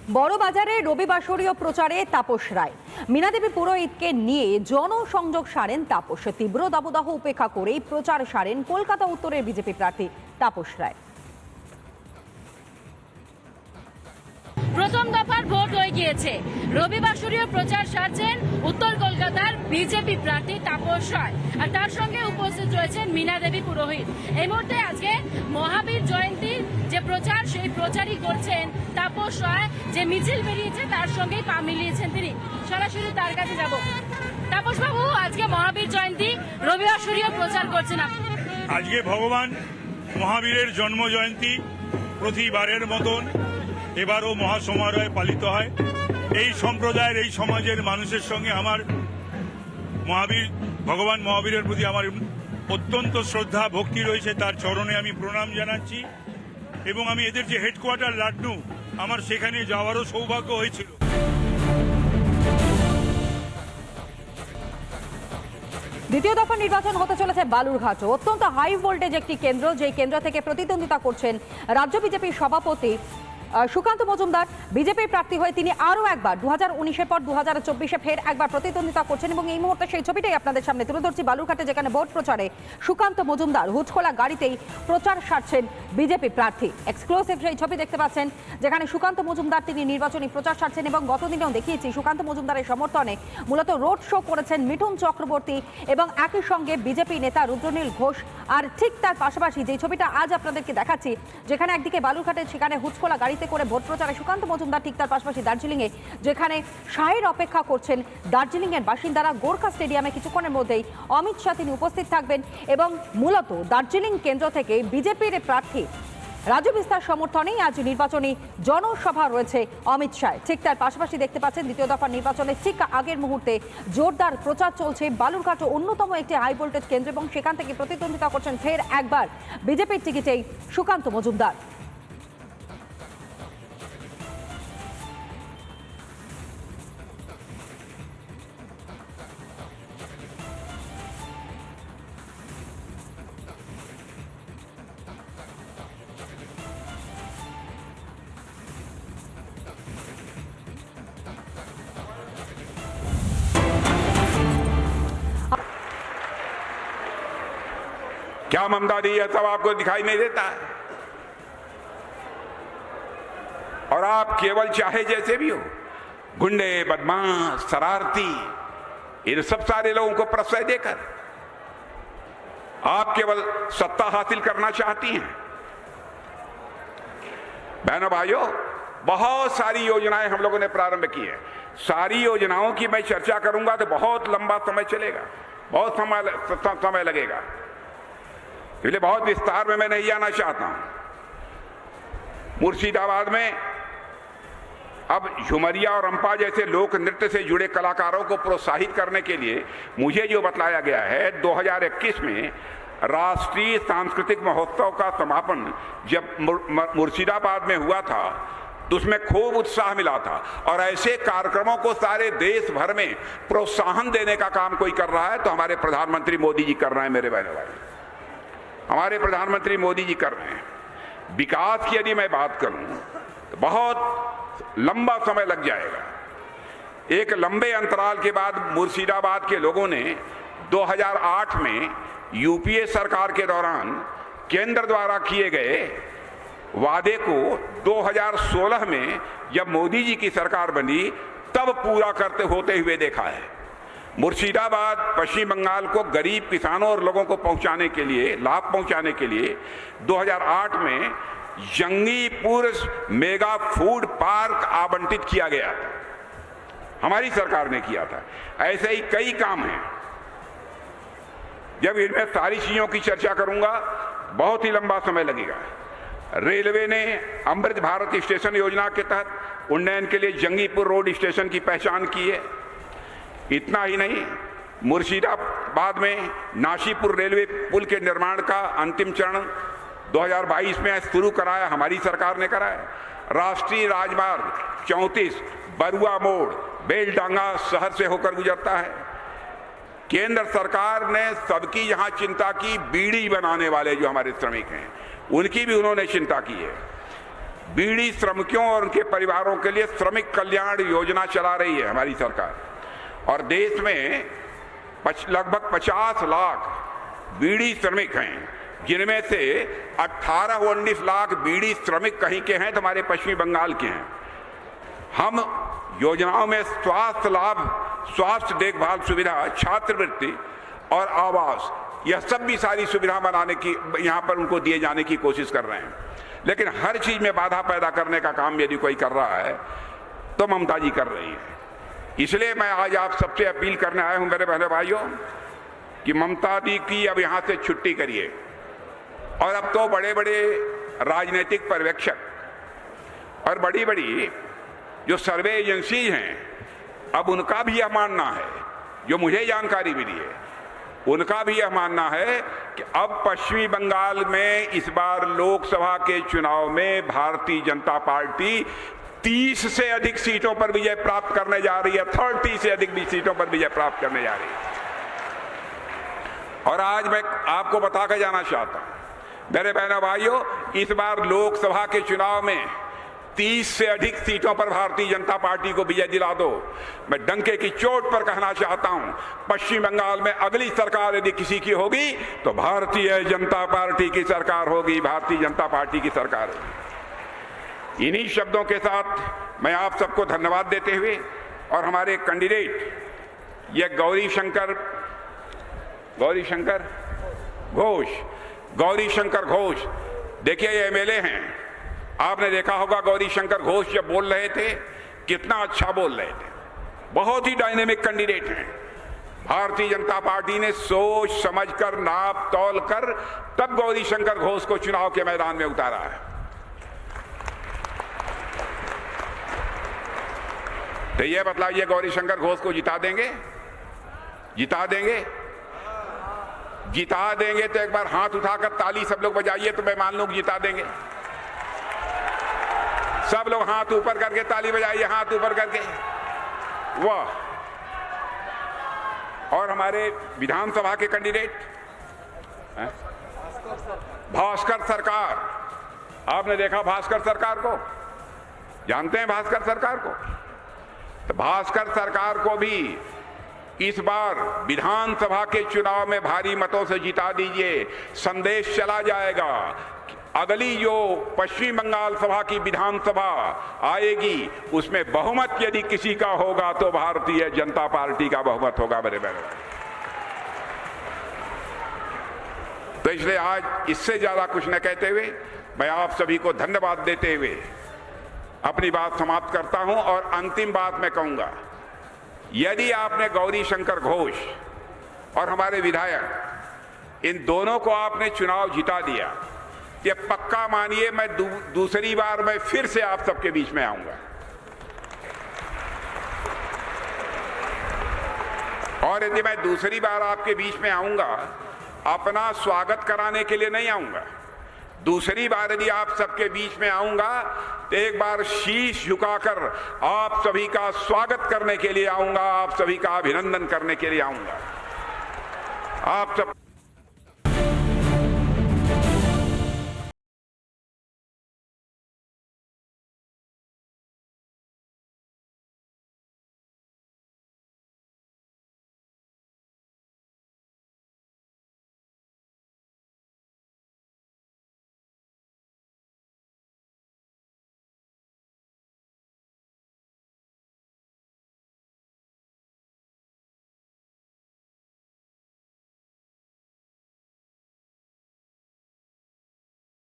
বড়বাজারে রবিবাসরীয় প্রচারে তাপস রায়। মীনাদেবী পুরোহিতকে নিয়ে জনসংযোগ সারেন তাপস। তীব্র দাবদাহ উপেক্ষা করেই প্রচার সারেন কলকাতা উত্তরের বিজেপি প্রার্থী তাপস রায়। প্রথম দফার ভোট হয়ে গিয়েছে। রবিবাসরীয় প্রচার সারছেন উত্তর কলকাতার বিজেপি প্রার্থী তাপস রায়, আর তার সঙ্গে উপস্থিত রয়েছেন মীনাদেবী পুরোহিত। এই মুহূর্তে আজকে মহাবীর জয়ন্তীর যে প্রচার, সেই প্রচারই করছেন তাপস রায়। যে মিছিল বেরিয়েছে তার সঙ্গেই পা মিলিয়েছেন তিনি। সরাসরি তার কাছে যাব। তাপস বাবু, আজকে মহাবীর জয়ন্তী, রবিবাসরীয় প্রচার করছেন আপনি। আজকে ভগবান মহাবীরের জন্ম জয়ন্তী। প্রতিবারের মতন এবারও মহাসমারোহে পালিত হয়। এই সম্প্রদায়ের, এই সমাজের মানুষের সঙ্গে আমার ভগবান মহাবীরের প্রতি আমার অত্যন্ত শ্রদ্ধা ভক্তি রয়েছে। তার চরণে আমি প্রণাম জানাচ্ছি এবং আমি এদের যে হেডকোয়ার্টার লাড্ডু, আমার সেখানে যাওয়ারও সৌভাগ্য হয়েছিল। দ্বিতীয় দফা নির্বাচন হতে চলেছে বালুরঘাট। অত্যন্ত হাই ভোল্টেজ একটি কেন্দ্র, যেই কেন্দ্র থেকে প্রতিদ্বন্দ্বিতা করছেন রাজ্য বিজেপির সভাপতি সুকান্ত মজুমদার। বিজেপির প্রার্থী হয়ে তিনি আরও একবার 2019-এর পর 2024-এ ফের একবার প্রতিদ্বন্দ্বিতা করছেন এবং এই মুহূর্তে সেই ছবিটাই আপনাদের সামনে তুলে ধরছি। বালুরঘাটে যেখানে ভোট প্রচারে সুকান্ত মজুমদার হুচখোলা গাড়িতেই প্রচার সারছেন বিজেপি প্রার্থী। এক্সক্লুসিভ সেই ছবি দেখতে পাচ্ছেন, যেখানে সুকান্ত মজুমদার তিনি নির্বাচনী প্রচার সারছেন এবং গতদিনেও দেখিয়েছি সুকান্ত মজুমদারের সমর্থনে মূলত রোড শো করেছেন মিঠুন চক্রবর্তী এবং একই সঙ্গে বিজেপি নেতা রুদ্রনীল ঘোষ। আর ঠিক তার পাশাপাশি যে ছবিটা আজ আপনাদেরকে দেখাচ্ছি, যেখানে একদিকে বালুরঘাটে সেখানে হুচখোলা গাড়িতে করে ভোট প্রচারে সুকান্ত মজুমদার, ঠিক তার পাশাপাশি দার্জিলিংয়ে যেখানে শাহের অপেক্ষা করছেন দার্জিলিংয়ের বাসিন্দারা। গোর্খা স্টেডিয়ামে কিছুক্ষণের মধ্যেই অমিত শাহ তিনি উপস্থিত থাকবেন এবং মূলত দার্জিলিং কেন্দ্র থেকে বিজেপির প্রার্থী রাজু বিস্তার সমর্থনেই আজ নির্বাচনী জনসভা রয়েছে অমিত শাহ। ঠিক তার পাশাপাশি দেখতে পাচ্ছেন দ্বিতীয় দফার নির্বাচনের ঠিক আগের মুহূর্তে জোরদার প্রচার চলছে। বালুরঘাট অন্যতম একটি হাই ভোল্টেজ কেন্দ্র এবং সেখান থেকে প্রতিদ্বন্দ্বিতা করছেন ফের একবার বিজেপির টিকিটেই সুকান্ত মজুমদার। क्या ममता दी है सब आपको दिखाई नहीं देता है? और आप केवल चाहे जैसे भी हो, गुंडे, बदमाश, शरारती, इन सब सारे लोगों को प्रश्रय देकर आप केवल सत्ता हासिल करना चाहती हैं। बहनों भाइयों, बहुत सारी योजनाएं हम लोगों ने प्रारंभ की है। सारी योजनाओं की मैं चर्चा करूंगा तो बहुत लंबा समय चलेगा, बहुत समय लगेगा, इसलिए बहुत विस्तार में मैं नहीं जाना चाहता हूं। मुर्शिदाबाद में अब झुमरिया और रंपा जैसे लोक नृत्य से जुड़े कलाकारों को प्रोत्साहित करने के लिए मुझे जो बतलाया गया है, 2021 में राष्ट्रीय सांस्कृतिक महोत्सव का समापन जब मुर्शिदाबाद में हुआ था तो उसमें खूब उत्साह मिला था। और ऐसे कार्यक्रमों को सारे देश भर में प्रोत्साहन देने का काम कोई कर रहा है तो हमारे प्रधानमंत्री मोदी जी कर रहे हैं। मेरे बहनों भाई, हमारे प्रधानमंत्री मोदी जी कर रहे हैं। विकास की यदि मैं बात करूं तो बहुत लंबा समय लग जाएगा। एक लंबे अंतराल के बाद मुर्शिदाबाद के लोगों ने 2008 में यूपीए सरकार के दौरान केंद्र द्वारा किए गए वादे को 2016 में जब मोदी जी की सरकार बनी तब पूरा करते होते हुए देखा है। मुर्शिदाबाद पश्चिम बंगाल को गरीब किसानों और लोगों को पहुंचाने के लिए, लाभ पहुंचाने के लिए 2008 में जंगीपुर मेगा फूड पार्क आवंटित किया गया था, हमारी सरकार ने किया था। ऐसे ही कई काम हैं। जब इनमें सारी चीजों की चर्चा करूंगा बहुत ही लंबा समय लगेगा। रेलवे ने अमृत भारत स्टेशन योजना के तहत उन्नयन के लिए जंगीपुर रोड स्टेशन की पहचान की है। इतना ही नहीं, मुर्शिदाबाद में नाशीपुर रेलवे पुल के निर्माण का अंतिम चरण 2022 में शुरू कराया, हमारी सरकार ने कराया। राष्ट्रीय राजमार्ग 34 बरुआ मोड़ बेलडांगा शहर से होकर गुजरता है। केंद्र सरकार ने सबकी यहां चिंता की, बीड़ी बनाने वाले जो हमारे श्रमिक हैं उनकी भी उन्होंने चिंता की है। बीड़ी श्रमिकों और उनके परिवारों के लिए श्रमिक कल्याण योजना चला रही है हमारी सरकार। और देश में लगभग 50 लाख बीड़ी श्रमिक हैं, जिनमें से 18-19 लाख बीड़ी श्रमिक कहीं के हैं तो हमारे पश्चिमी बंगाल के हैं। हम योजनाओं में स्वास्थ्य लाभ, स्वास्थ्य देखभाल सुविधा, छात्रवृत्ति और आवास, यह सब भी सारी सुविधा बनाने की, यहाँ पर उनको दिए जाने की कोशिश कर रहे हैं। लेकिन हर चीज में बाधा पैदा करने का काम यदि कोई कर रहा है तो ममता जी कर रही है। इसलिए मैं आज आप सबसे अपील करने आया हूं मेरे बहनों भाइयों कि ममता जी की अब यहां से छुट्टी करिए। और अब तो बड़े बड़े राजनीतिक पर्यवेक्षक और बड़ी बड़ी जो सर्वे एजेंसी हैं, अब उनका भी यह मानना है, जो मुझे जानकारी मिली है, उनका भी यह मानना है कि अब पश्चिमी बंगाल में इस बार लोकसभा के चुनाव में भारतीय जनता पार्टी 30 से अधिक सीटों पर विजय प्राप्त करने जा रही है, 30 से अधिक भी सीटों पर विजय प्राप्त करने जा रही है। और आज मैं आपको बता कर जाना चाहता हूं मेरे बहनों भाइयों, इस बार लोकसभा के चुनाव में 30 से अधिक सीटों पर भारतीय जनता पार्टी को विजय दिला दो। मैं डंके की चोट पर कहना चाहता हूं, पश्चिम बंगाल में अगली सरकार यदि किसी की होगी तो भारतीय जनता पार्टी की सरकार होगी, भारतीय जनता पार्टी की सरकार होगी। इन्हीं शब्दों के साथ मैं आप सबको धन्यवाद देते हुए और हमारे कैंडिडेट ये गौरी शंकर घोष, देखिए ये एमएलए हैं। आपने देखा होगा गौरी शंकर घोष जब बोल रहे थे कितना अच्छा बोल रहे थे, बहुत ही डायनेमिक कैंडिडेट हैं। भारतीय जनता पार्टी ने सोच समझकर, नाप तौल कर तब गौरी शंकर घोष को चुनाव के मैदान में उतारा है। तो ये बतलाइए, गौरी शंकर घोष को जिता देंगे? जिता देंगे? जिता देंगे तो एक बार हाथ उठाकर ताली सब लोग बजाइए तो मैं मान लूं जिता देंगे। सब लोग हाथ ऊपर करके ताली बजाइए, हाथ ऊपर करके, वाह। और हमारे विधानसभा के कैंडिडेट भास्कर सरकार, आपने देखा भास्कर सरकार को? जानते हैं भास्कर सरकार को? तो भास्कर सरकार को भी इस बार विधानसभा के चुनाव में भारी मतों से जिता दीजिए। संदेश चला जाएगा, अगली जो पश्चिम बंगाल सभा की विधानसभा आएगी उसमें बहुमत यदि किसी का होगा तो भारतीय जनता पार्टी का बहुमत होगा मेरे बहनों। तो इसलिए आज इससे ज्यादा कुछ न कहते हुए मैं आप सभी को धन्यवाद देते हुए अपनी बात समाप्त करता हूं। और अंतिम बात मैं कहूंगा, यदि आपने गौरी शंकर घोष और हमारे विधायक इन दोनों को आपने चुनाव जिता दिया, ये पक्का मानिए मैं दूसरी बार मैं फिर से आप सबके बीच में आऊंगा। और यदि मैं दूसरी बार आपके बीच में आऊंगा, अपना स्वागत कराने के लिए नहीं आऊंगा। दूसरी बार यदि आप सबके बीच में आऊंगा तो एक बार शीश झुकाकर आप सभी का स्वागत करने के लिए आऊंगा, आप सभी का अभिनंदन करने के लिए आऊंगा। आप सब